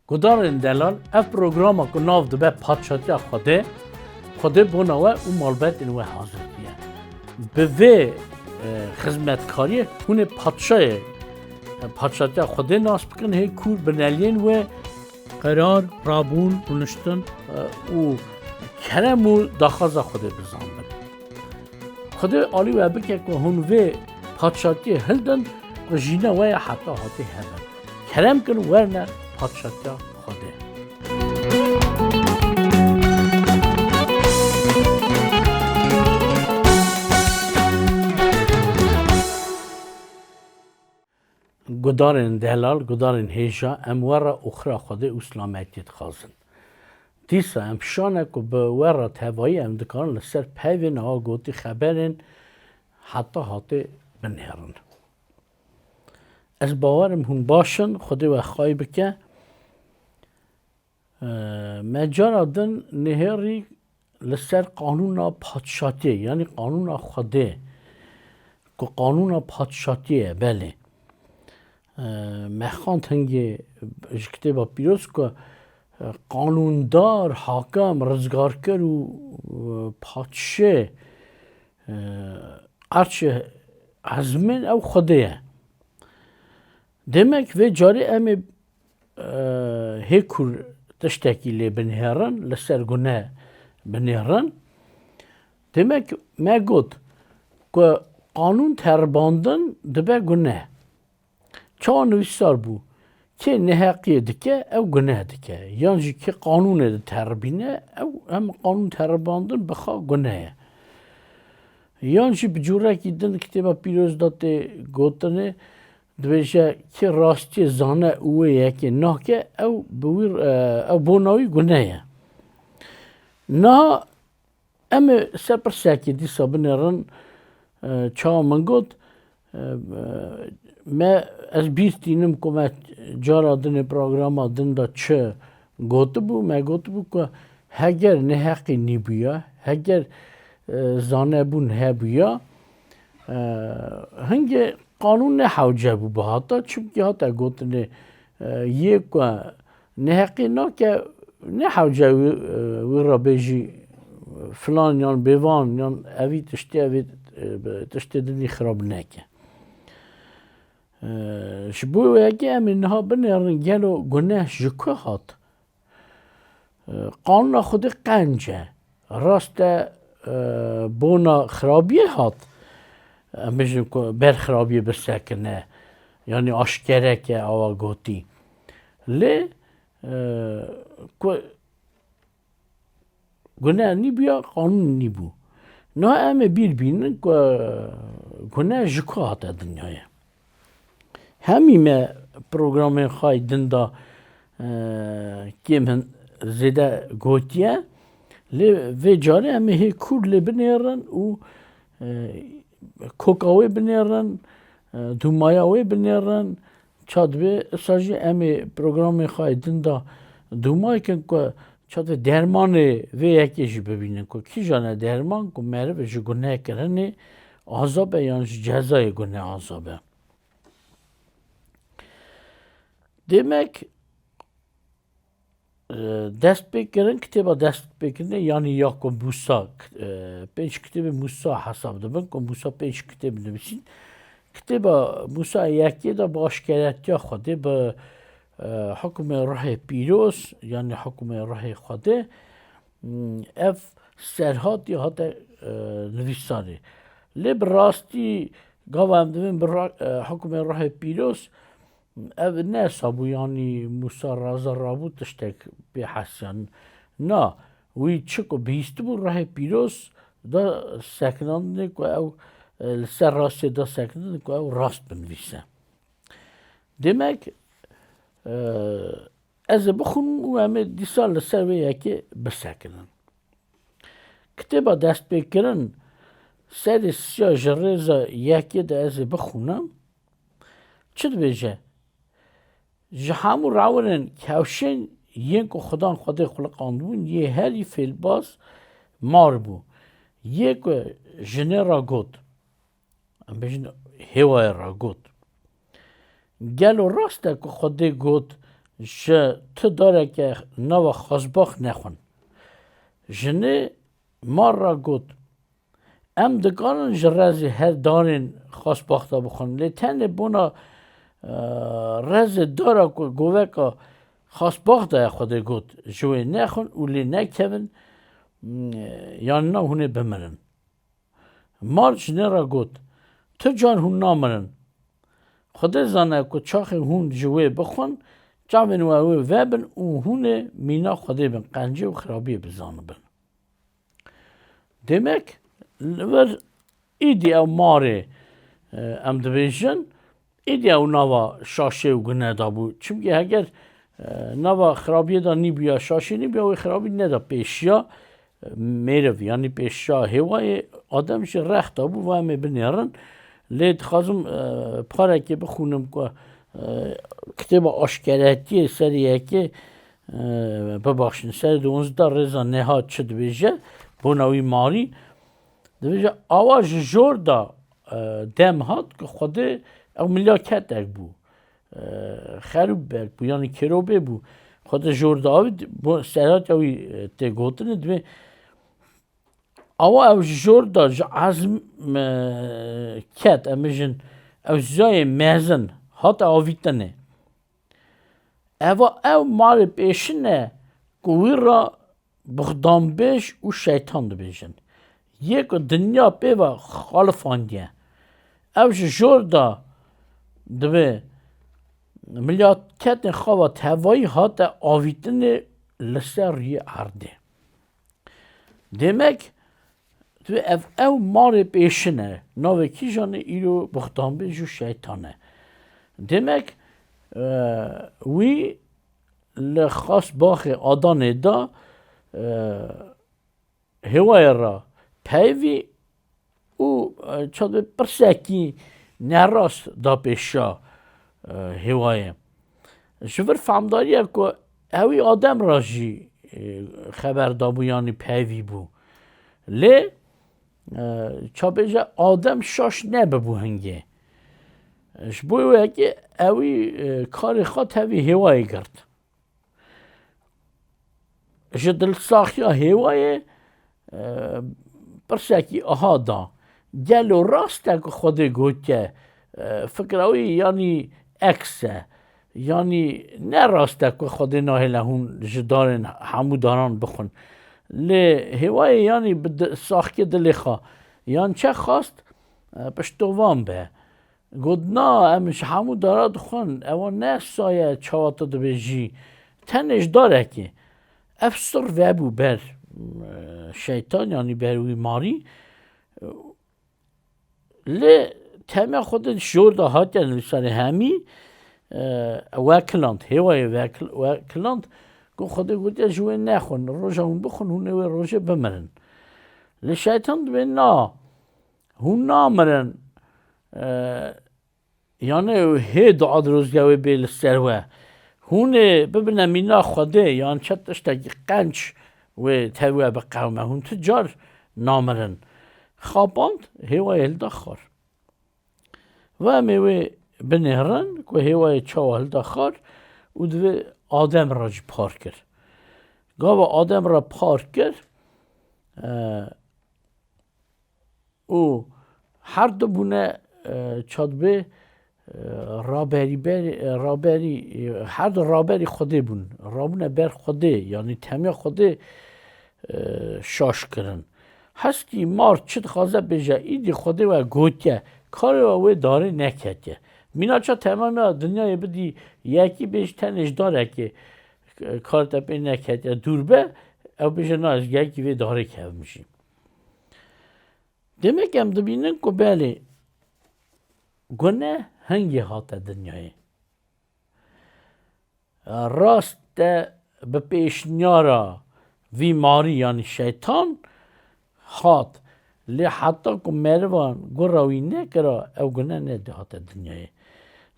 گدارن دلال اف پروگرام کو ناو دبه پادشاهی خوده بوناوه او مالبت اینوه حاضر بیه به وی خدمتکاری هونه پادشاهی خوده ناس بکن هی کور بنالین و قرار رابون رونشتن و کرم و داخازا خوده بزن بن خوده آلی و بکه که هون وی پادشاهی هلدن و جینا وی حتی حتی هلدن کرم کن ورنه پادشاهی خوده گدارن دلال گدارن هیجا اموار اخرى خوده اسلامتیت خازن دیسا امشانه که به ورا تهوایی امدکان لسر پیوین ها گوتی خبرین حتی بنهرن از باورم هون باشن خوده و خواهی بکه مجارا دن نهری لسر قانون پادشاهی یعنی قانون خوده که قانون پادشاهیه بله مخان تنگی کتاب پیروز که قانوندار حاکم رزگارکر و پادشه ارچه عزمین او خوده demek ve cari emi hekur tiştekili binheran leser gune binheran demek me got ku kanun terbandın dibe gune çan nüvisar bu ki nehaqiye dike ev gune dike yani ki kanun ede terbine ev hem kanun terbandın bxa gune yani bicura ki din kitaba piroz date gotane دویشه که راستی زانه اوه که نه که او بویر او بوناوی گناه نه ام سپر ساکی دی سابنرن چا من گفت ما از بیستینم که ما جارا دن پروگرام دن دا چه گفت بو ما گفت بو که هگر نه حقی نی بیا هگر زانه بو نه بیا هنگه قانون نه حوجه بو به حتا چونکه حتا گفتنه یک نه حقی نه که نه حوجه وی را بیجی فلان یان بیوان یان اوی تشتی دنی خراب نکه شبو یکی امین ها بنیرن گلو گناه جکو هات قانون خود قنجه راست بونا خرابیه هات میشه که برخرابی بسکنه یعنی آشکره که آوا گوتی لی که گناه نی بیا قانون نی بو نه همه بینن که گناه جکو هاته دنیای همی ما پروگرام خواهی دندا که من زیده گوتیه لی و جاره همه هی کور لی بنیرن و کوکاوی بنیرن دومایاوی بنیرن چاد به سازی امی پروگرامی خواهیدن دا دومای کن که چاد درمان وی یکیش ببینن که کی جانه درمان که مره به جو گناه کرنه عذابه یعنی جزای گناه عذابه demek dest bekirin kitaba dest bekirine yani Yakup Musa beş kitabı Musa hesabı ben ko Musa beş kitabı demişsin kitaba Musa yaki da baş kerat ya xode be hüküm rahi piros yani hüküm rahi xode ev serhat ya hatta nüvisari lib rasti gavam demin hüküm rahi piros ev ne sabu yani Musa raza rabu tiştek bir hasyan na وی چکو بیست بو راه پیروز دا سکنانده که او لسر راستی دا سکنانده که او راست بنویسه demek از بخونم و همه دیسا لسر و یکی بسکنن کتابا دست بکرن سر سیا جرزا یکی دا از بخونم چه بیجه جهامو راونن کوشن یک خدا خلقان بون یه هری فیل باز مار بو یک جنه را گود بجن هوای را گود گلو راسته که خدا گود جه تو داره که نو خزباخ نخون جنه مار را گود ام دگانن جرازی هر دارین خزباخ دا بخون لیتن بونا رز داره که گوه که خزباخ دا خود گود جوی نخون اولی نکون یعنی نه هونه بمرن مار جنه را گود تو جان هون نامرن خدا زانه که چاخ هون جوه بخون جاون و اوه وبن و هونه مینا خدا بن قنجه و خرابی بزانه بن demek ور ایدی او ماره ام دویژن ایدی او نوا شاشه و گنه دا بود چونکه اگر نوا خرابی دا نی بیا شاشه نی بیا و خرابی ندا پیشیا میرو یعنی پیشیا هوای آدمش رخت دا بود و همه بنیرن لید خواستم پاره که بخونم که کتاب آشکارتی سریه که ببخشین سر 12 رضا نهاد شد بیجه بوناوی ماری دویجه آواز جور دا دم هات که خوده او ملیاکت اک بو خروب بک بو یعنی کروبه بو خوده جور دا آوید سرات اوی تگوتنه دوی او جور دا عزم کت امیجن او زای مزن هات آویتنه او مال پیشنه گوی را بخدامبش و شیطان دو بیشن یک دنیا پیوا خالفاندیه او جور دا دوی ملیاکت خواه تهوایی هات آویتن لسر ری عرده demek دوی او مار پیشنه ناوه کی جانه ایرو بخدامبش و شیطانه demek وی لخاص باخ آدانه دا هوای را پیوی او چاد پرسکی نراست دا پیشا هوای جور فهمداریه که هوی آدم را جی خبر دا بو یعنی پیوی بو لی چا بیجا آدم شاش نبه بو هنگه شبویه که هوی کاری خواد هوی هوای کرد جدل ساخیا هوای پرسکی آها دا گلو راسته که خود گوته فکروی یعنی اکسه یعنی نه راسته که خود ناهله هون جدارن همو داران بخون لی هوای یعنی ساخی دلخا یعنی چه خواست پشتوان به گود نا امش همو دارد خون اما نه سایه چواتا دو بیجی تنش داره که افسر وبو بر şeytan yani beruy mari le tema خود شور دا هات yani سر همی وکلند هوای وکلند که خود گوته جوه نخون روژه هون بخون هونه و روژه بمرن le şeytan دوی نا هون نامرن yani he دعا روزگاوی بیل سروه هونه ببینه مینا خوده yani چتشتگی قنچ و تهوه به قومه هون تجار نامرن خواباند هوای الدخار و میوه بنهرن که هوای چاو الدخار و دوی آدم را پار کرد گاو آدم را پار کرد و هر دو بونه چاد به رابری هر دو رابری خوده بون رابونه بر خوده یعنی تمیه خوده شاش کرن هستی مار چت خوازه بجه ایدی خوده و گوتیه کار و داره نکته مینا چا تمام دنیای بدی یکی بیش تنش داره که کار تپی نکته دور به او بیشه نه از یکی و داره که میشیم demek hem de binin که بله گناه هنگی هاته دنیای راست به پیشنیارا وی ماری یعنی شیطان هات لی حتی که مروان گراوی نکرا او گناه نده هاته دنیای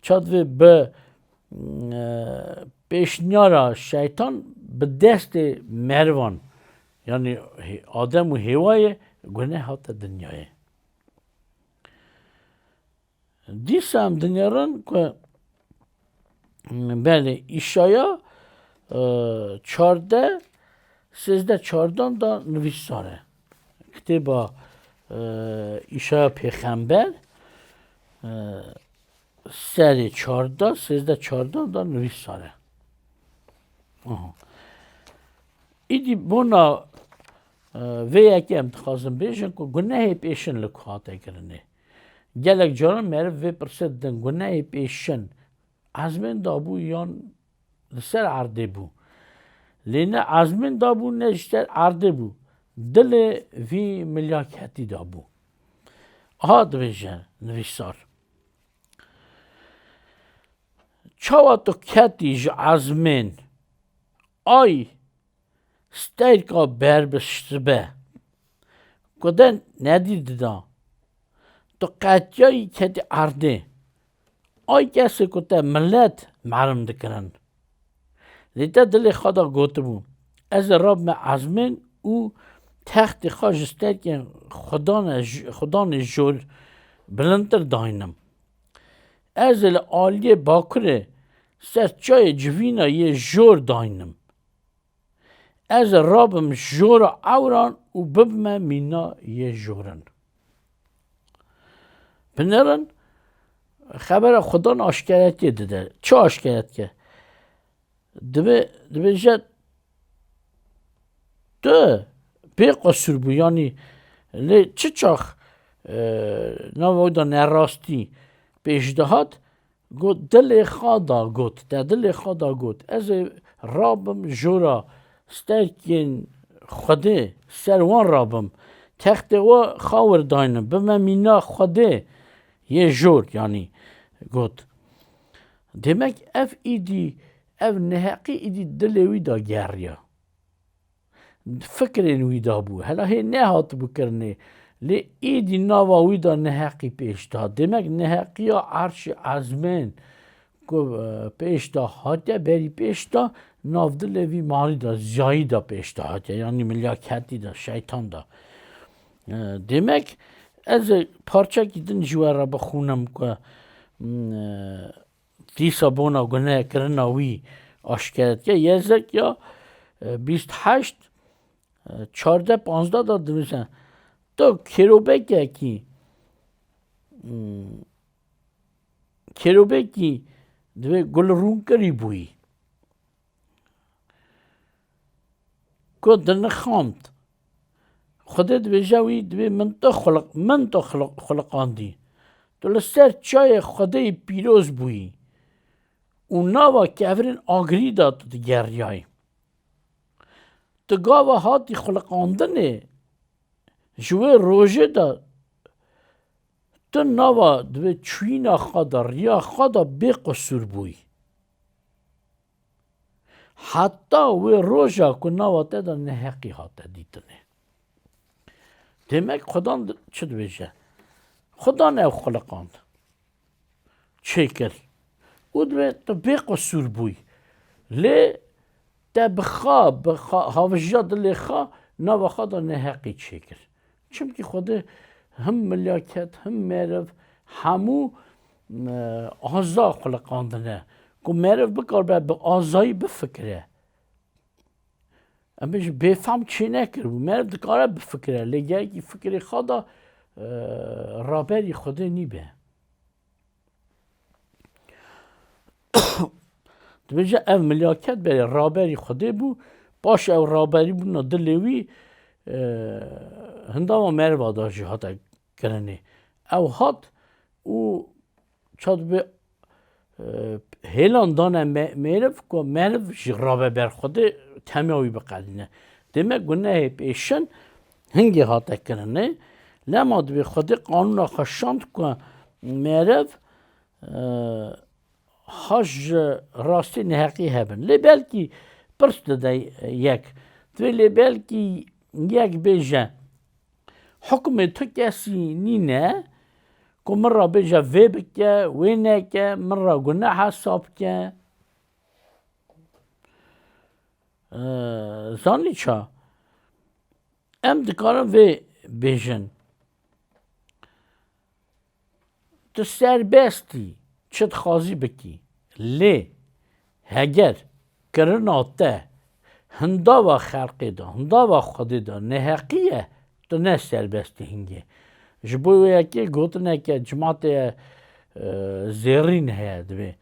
چاد به پیشنیارا شیطان به دست مروان یعنی آدم و هوای گناه هاته دنیای دیسه هم دنیارن که بله ایشایا 14 13-14 دا نویساره کتابا ایشایا پیغمبر سری 14 13-14 دا نویساره ایدی بونا و یکی امتخازم بیشن که گناه پیشن لکاته کرنه گلک جارم میره و پرسید دن گناه پیشن عزمین دابو یان لسر عرده بو لینه عزمین دابو نشتر عرده بو دل وی ملاکتی دابو ها دویجه نویسار چاوا تو کتیج عزمین آی ستایرکا بربشتبه کدن ندیده دا تو قطعی کتی عرده آی کسی که ملت معلوم دکرن لیتا دل خدا گوته بو از رب ما عزمین او تخت خواج ستایرکن خدا جور بلندر داینم از آلیه باکره سر چای جوینا یه جور داینم از رابم جور اوران و ببمه مینا یه جورن بنرن خبر خدا آشکارتی دیده چه آشکارت که دبه جد به قصور بو یعنی چه چاخ نویدا نراستی پیشدهات گوت دل خدا گوت دل خدا گوت از رابم جورا سترکین خوده سروان رابم تخت و خاور داینم بما مینا خوده یه جور یعنی گوت demek ev idi ev neheqi idi dilê wî da geriya fikrên wî da bû hela hê nehat bûkirinê lê îdî nava wî da neheqî pêş da demek neheqiya erşê ezmên ku pêş da hatiye berî pêş da navdilê wî malî da ziyayî da pêş da hatiye yanî milyaketî da şeytan da demek ez ê parçekî din ji we re bixûnim ku dîsa bona gunehkirina wî aşkeretke yezek ya 28 14-15 da dinivîse to kerobekî divê gulrûnkirî bûyî ku dinixand Xwedê dibêje wî divê min to xiliqandî tu li ser çayê Xwedeyê pîroz bûyî û nava kevirên agirî da tu digeriyayî tu gava hatî xiliqandinê ji wê rojê de tu nava divê çûyîna xwe de riya xwe de bêqusûr bûyî heta wê roja ku nava te de neheqî hate dîtinê demek xudan çi dibêje xudan ew xiliqand çêkir û divê tu bêqusûr bûyî lê te bi havijiya dilê xwe nava xwe de neheqî çêkir çimkî Xwedê him milyaket him meriv hemû aza xiliqandine ku meriv bikare bi azayî bifikire em bêjin bêfem çê nekiribû meriv dikare bifikire lê gelekî fikrê xwe de raberî Xwedê nîbe dibêje ev milyaket berê raberî Xwedê bû paş ew raberî bûna dilê wî hindama meriva da jî hate kirinê ew hat û ça dibe hêlan dane meriv ku meriv ji rabeber Xwedê temiya wî biqedîne demek gunehê pêşin hingê hate kirinê lema divê Xwedê qanûna xwe şand ku meriv haş ji rastî neheqî hebin lê belkî pirs dide yek divê lê belkî yek bêje hukmê tu kesî nîne ku min ra bêje vê bike wê neke min ra guneh hesab bike zanî ça em dikarin vê bêjin tu serbestî çi dixwazî bikî lê هگر کرنا ته هندا و خلقی دا هندا و خودی دا نهقیه تو نه سربستی هنگه جبوی یکی گوتنه که جماعت زیرین هست به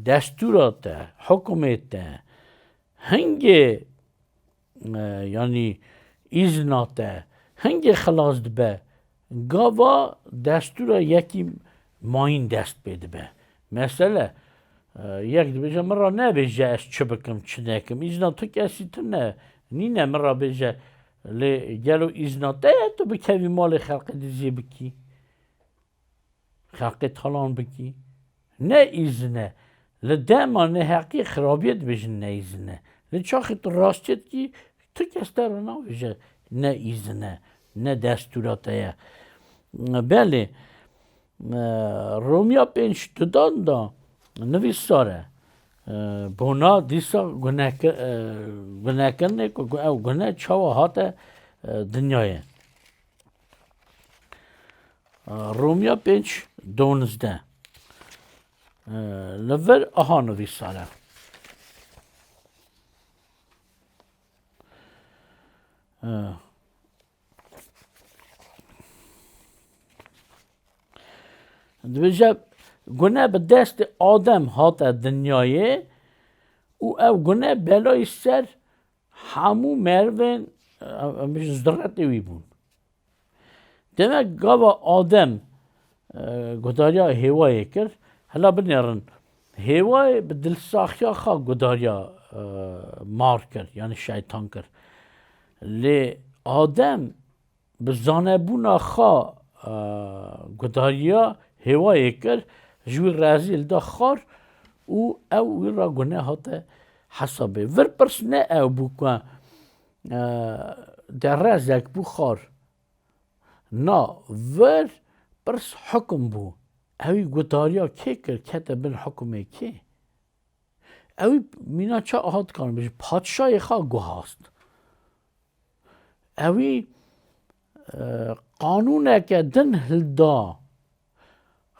دستورات حکومت هنگه یعنی ایزنات هنگه خلاص دبه گاوا دستور یکی ماین دست بده به مثلا یک دیگه مرا نبیجه از چه بکم چه نکم ایزنا تو کسی تو نه نینه مرا بیجه لی گلو ایزنا ده تو بکوی مال خلق دیزی بکی خلق تالان بکی نه ایزنه لی دما نه حقی خرابیت بیجن نه ایزنه لی چاخی تو راستیت کی تو کس در رو نبیجه نه ایزنه نه دستورات هیا بله رومیا پنج دادن دا نویساره بونا دیسا گناه کنه او گناه چاوا هات دنیای رومیا پنج دونزده لور آها نویساره دویجه گناه به دست آدم هات دنیای او گناه بلای سر همو مروین مش زدرت وی بون demek gava Adem gudariya hevayê kir hela binêrin hêwayê bi dilsaxiya xwe gudariya mar kir yani şeytan kir lê Adem bi zanebûna xwe gudariya hêwayê kir ji wî razî li da xwar û ew wî ra guneh hate hesabê vir pirs ne ew bû ku derezek bû xwar na vir pirs hukm bû ewî gudariya kê kir kete bin hukmê kê ewî mîna ça aha dikarin bêje padşayê xwe guhast ewî qanûneke din hilda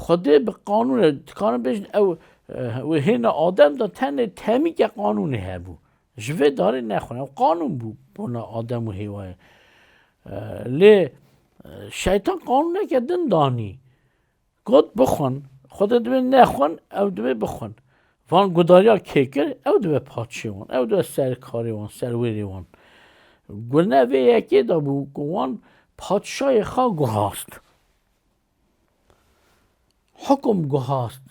Xwedê bi qanûnê dikarin bêjin ew wê hêna Adem da tenê temîke qanûnê hebû ji vê darê nexwin ew qanûn bû bona Adem û hêwayê lê şeytan qanûneke din danî got bixwin Xwedê dibe nexwin ew dibe bixwin van gudariya kê kir ew dibe padşê wan ew dibe serkarê wan serwêrê wan guneh vê yekê da bû ku wan padşayê xwe guhast حکم گهاست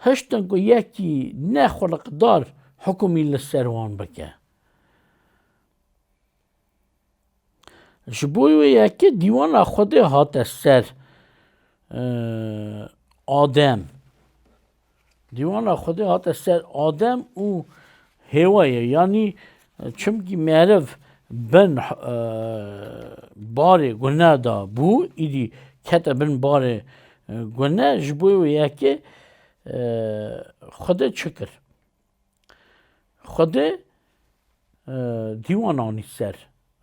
هشتن که یکی نخلق دار حکمی لسروان بکه جبوی یکی دیوان خود هات سر آدم دیوان خود هات سر آدم او هوایه یعنی چمکی معرف بن بار گناه دا بو ایدی کتا بن بار گناه جبوی یکی خود چکر خود دیوان آنی سر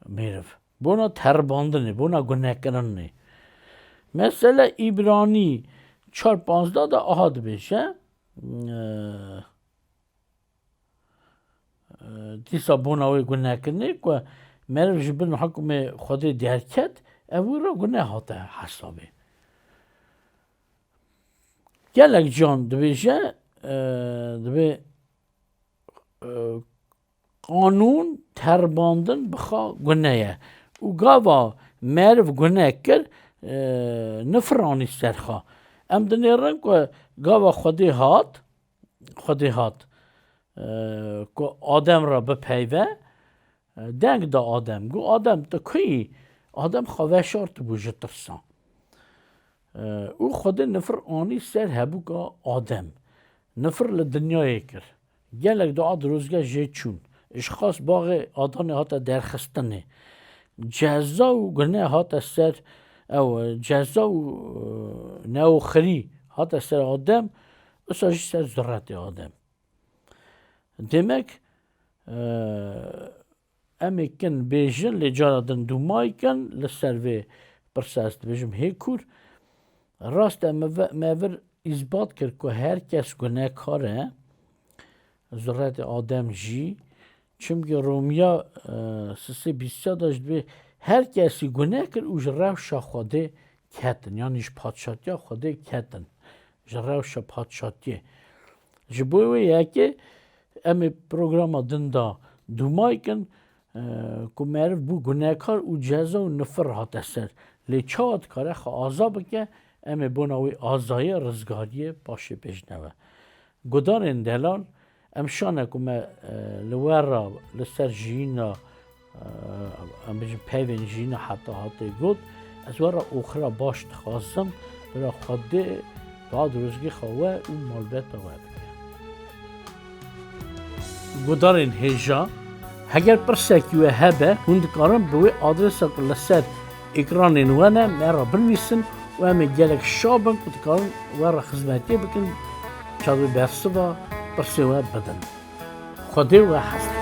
میرف بونا ترباندنه بونا گناه کرنه مثلا ایبرانی 4-15 da ahad beşe دیسا بونا وی گناه کرنه که مرف جبن حکم خود درکت اوی را گناه هاته حسابه gelek can dibêje dibe qanûn terbandin bixa guneye û gava meriv guneh kir nifiranî ser xwe em dinêrin ku gava Xwedê hat ku Adem ra bipeyve deng da Adem got Adem tu kuyî Adem xwe veşar tibû ji tirsan û Xwedê nifir anî ser hebû ka Adem nifir li dinyayê kir gelek da dirozgeh jê çûn îşxas baxê adanê hate derxistinê ceza û guneh hate ser ew ceza û neoxirî hate ser Adem wisa jî ser zirretê Adem demek em ê kin bêjin lê cara din dûmayî kin li ser vê pirsa ez dibêjim hê kûr rast me vir اثبات کرد که هر کس گناهکاره ذرت آدم جی چونکه رومیا 3:20 داشت به هر کسی گناه کرد او جروش خوده کتن یعنی پادشاهی خوده کتن جروش پادشاهی جبوی یکی امی پروگرام دندا دومای کن که معرف بو گناهکار او جزا و نفر هات سر لی چاد کاره خوا آزاب که امی بوناوی آزای رزگاری باشه بجنوه گدار دلال امشانه که ما لورا لسر جینا ام بجن پیوین جینا حتی گود از ورا اخرى باش تخواستم برا خواده بعد روزگی خواه اون مالبت آوه بکن گدار هجا اگر پرسکی و هبه هند کارم به آدرس لسر اکران نوانه مرا بنویسن و همه گلک شابن که کارم ورا خدمتی بکن چاوی برسه و پرسه و بدن خواده و حسن